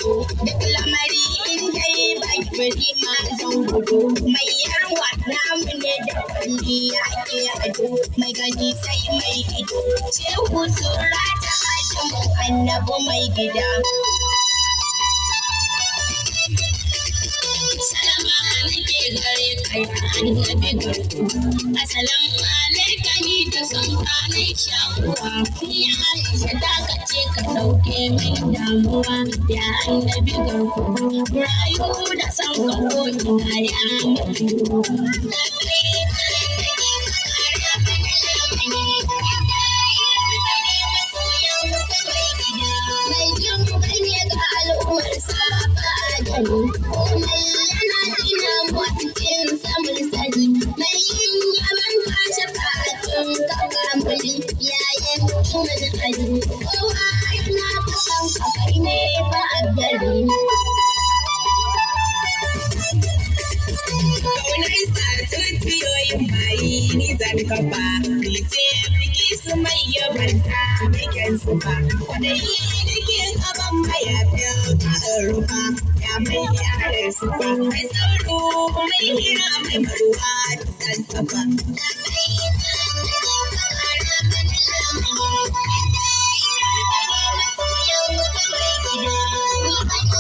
Duk lamari in dai ba bari ma zan gudu mai yarwa namu ne da kwalli ake ado mai gani sai mai ido shehu sura ta adamu annabi mai gida salama nake gare kai annabi garku assalamu alaika ni da son kanai shakuwa ni Aisha ta kace ka dauke min damuwa ya annabi garku rayu da san ka ko ina ya mutu mai jin ganye ga al'ummar sa komai yana ina mutum samun sani mai yin yaman kashe fatun kakamuli yayin kiman hali kowa yana kasan kakai ne ba a gari kaunar sa zuciyoyin bayi ni zan kafa ni ce biki su mai yabanta mai kyan su ba wanda yi nake gaban mayafin ka'ar rufa ya mai yarar su ba mai sauro mai hira mai maruwa da sansafa